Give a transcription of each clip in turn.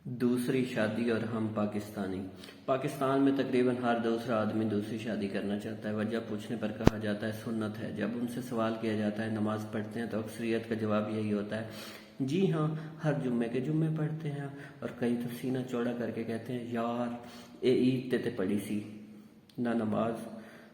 دوسری شادی اور ہم پاکستان میں تقریباً ہر دوسرا آدمی دوسری شادی کرنا چاہتا ہے۔ وجہ پوچھنے پر کہا جاتا ہے سنت ہے۔ جب ان سے سوال کیا جاتا ہے نماز پڑھتے ہیں تو اکثریت کا جواب یہی ہوتا ہے جی ہاں، ہر جمعے کے جمعے پڑھتے ہیں، اور کئی تو سینہ چوڑا کر کے کہتے ہیں یار اے عید تے پڑھی سی نہ نماز،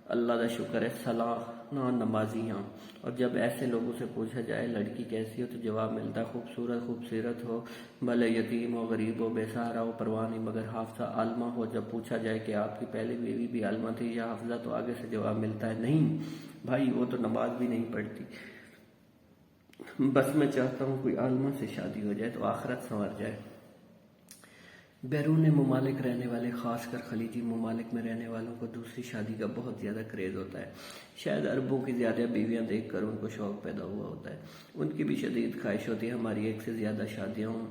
اللہ دا شکر ہے صلاح نہ نمازی ہاں۔ اور جب ایسے لوگوں سے پوچھا جائے لڑکی کیسی ہو تو جواب ملتا خوبصورت ہو، بھلے یتیم ہو، غریب ہو، بے سہارا ہو، پرواہ نہیں، مگر حافظہ عالمہ ہو۔ جب پوچھا جائے کہ آپ کی پہلی بیوی بھی عالمہ تھی یا حافظہ تو آگے سے جواب ملتا ہے نہیں بھائی، وہ تو نماز بھی نہیں پڑھتی، بس میں چاہتا ہوں کوئی عالمہ سے شادی ہو جائے تو آخرت سنور جائے۔ بیرون ممالک رہنے والے، خاص کر خلیجی ممالک میں رہنے والوں کو دوسری شادی کا بہت زیادہ کریز ہوتا ہے۔ شاید عربوں کی زیادہ بیویاں دیکھ کر ان کو شوق پیدا ہوا ہوتا ہے۔ ان کی بھی شدید خواہش ہوتی ہے ہماری ایک سے زیادہ شادیاں ہوں۔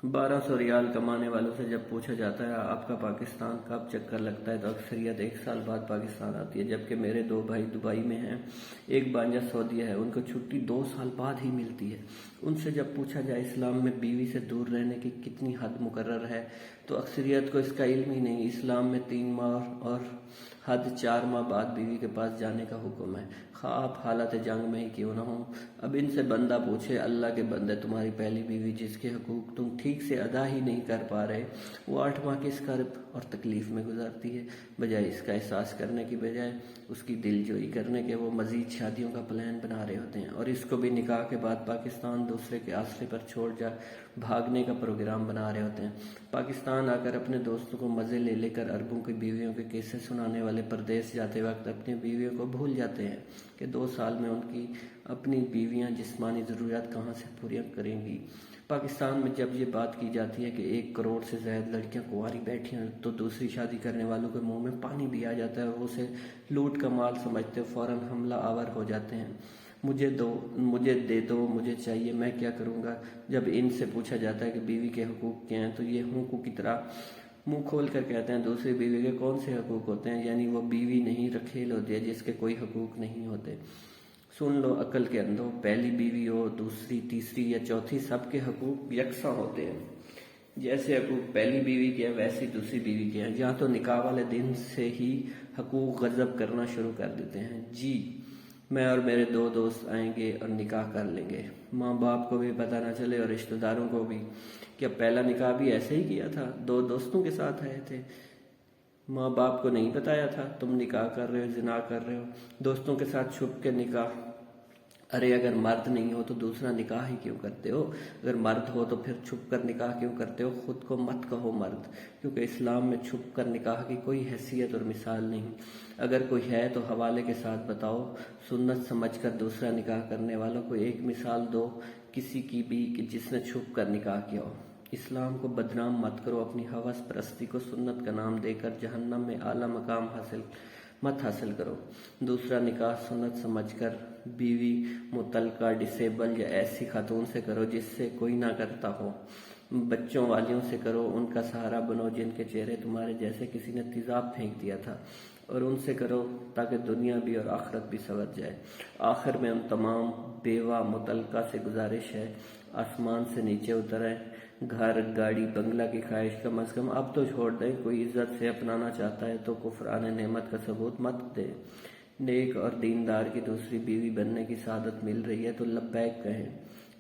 1200 ریال کمانے والوں سے جب پوچھا جاتا ہے آپ کا پاکستان کب چکر لگتا ہے تو اکثریت 1 سال بعد پاکستان آتی ہے، جبکہ میرے 2 بھائی دبئی میں ہیں، ایک بانجا سعودیہ ہے، ان کو چھٹی 2 سال بعد ہی ملتی ہے۔ ان سے جب پوچھا جائے اسلام میں بیوی سے دور رہنے کی کتنی حد مقرر ہے تو اکثریت کو اس کا علم ہی نہیں۔ اسلام میں 3 ماہ اور حد 4 ماہ بعد بیوی کے پاس جانے کا حکم ہے، خواہ آپ حالت جنگ میں ہی کیوں نہ ہوں۔ اب ان سے بندہ پوچھے اللہ کے بندے، تمہاری پہلی بیوی جس کے حقوق تم ٹھیک سے ادا ہی نہیں کر پا رہے، وہ 8 ماہ کس کرب اور تکلیف میں گزارتی ہے؟ بجائے اس کا احساس کرنے کی بجائے اس کی دل جوئی کرنے کے وہ مزید شادیوں کا پلان بنا رہے ہوتے ہیں، اور اس کو بھی نکاح کے بعد پاکستان دوسرے کے آسرے پر چھوڑ جا بھاگنے کا پروگرام بنا رہے ہوتے ہیں۔ پاکستان آ کر اپنے دوستوں کو مزے لے کر عربوں کی بیویوں کے قصے سنانے والے پردیس جاتے وقت اپنی بیویوں کو بھول جاتے ہیں کہ 2 سال میں ان کی اپنی بیویاں جسمانی ضروریات کہاں سے پوری کریں گی۔ پاکستان میں جب یہ بات کی جاتی ہے کہ 1 کروڑ سے زائد لڑکیاں کنواری بیٹھی ہیں تو دوسری شادی کرنے والوں کے منہ میں پانی بھی آ جاتا ہے، اور اسے لوٹ کا مال سمجھتے فوراً حملہ آور ہو جاتے ہیں۔ مجھے دے دو، مجھے چاہیے، میں کیا کروں گا۔ جب ان سے پوچھا جاتا ہے کہ بیوی کے حقوق کیا ہیں تو یہ حقوق کی طرح منہ کھول کر کہتے ہیں دوسری بیوی کے کون سے حقوق ہوتے ہیں، یعنی وہ بیوی نہیں رکھیل ہوتی ہے جس کے کوئی حقوق نہیں ہوتے۔ سن لو عقل کے اندھو، پہلی بیوی ہو، دوسری، تیسری یا چوتھی، سب کے حقوق یکساں ہوتے ہیں۔ جیسے حقوق پہلی بیوی کے ہیں ویسے دوسری بیوی کے ہیں۔ یا تو نکاح والے دن سے ہی حقوق غصب کرنا شروع کر دیتے ہیں، جی میں اور میرے 2 دوست آئیں گے اور نکاح کر لیں گے، ماں باپ کو بھی پتہ نہ چلے اور رشتہ داروں کو بھی۔ کیا پہلا نکاح بھی ایسے ہی کیا تھا؟ 2 دوستوں کے ساتھ آئے تھے، ماں باپ کو نہیں بتایا تھا تم نکاح کر رہے ہو، زنا کر رہے ہو، دوستوں کے ساتھ چھپ کے نکاح۔ ارے اگر مرد نہیں ہو تو دوسرا نکاح ہی کیوں کرتے ہو؟ اگر مرد ہو تو پھر چھپ کر نکاح کیوں کرتے ہو؟ خود کو مت کہو مرد، کیونکہ اسلام میں چھپ کر نکاح کی کوئی حیثیت اور مثال نہیں۔ اگر کوئی ہے تو حوالے کے ساتھ بتاؤ، سنت سمجھ کر دوسرا نکاح کرنے والوں کو ایک مثال دو کسی کی بھی کہ جس نے چھپ کر نکاح کیا ہو۔ اسلام کو بدنام مت کرو، اپنی ہوس پرستی کو سنت کا نام دے کر جہنم میں اعلیٰ مقام مت حاصل کرو۔ دوسرا نکاح سنت سمجھ کر بیوی مطلقہ، ڈسیبل یا ایسی خاتون سے کرو جس سے کوئی نہ کرتا ہو۔ بچوں والیوں سے کرو، ان کا سہارا بنو جن کے چہرے تمہارے جیسے کسی نے تیزاب پھینک دیا تھا، اور ان سے کرو تاکہ دنیا بھی اور آخرت بھی سنور جائے۔ آخر میں ان تمام بیوہ مطلقہ سے گزارش ہے آسمان سے نیچے اتریں، گھر گاڑی بنگلہ کی خواہش کم از کم اب تو چھوڑ دیں، کوئی عزت سے اپنانا چاہتا ہے تو کفران نعمت کا ثبوت مت دے۔ نیک اور دیندار کی دوسری بیوی بننے کی سعادت مل رہی ہے تو لبیک کہیں۔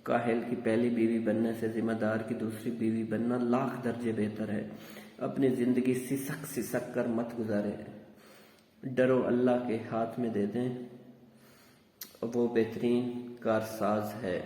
کاہل کی پہلی بیوی بننے سے ذمہ دار کی دوسری بیوی بننا لاکھ درجے بہتر ہے۔ اپنی زندگی سسک کر مت گزارے، ڈرو اللہ کے ہاتھ میں دے دیں، وہ بہترین کارساز ہے۔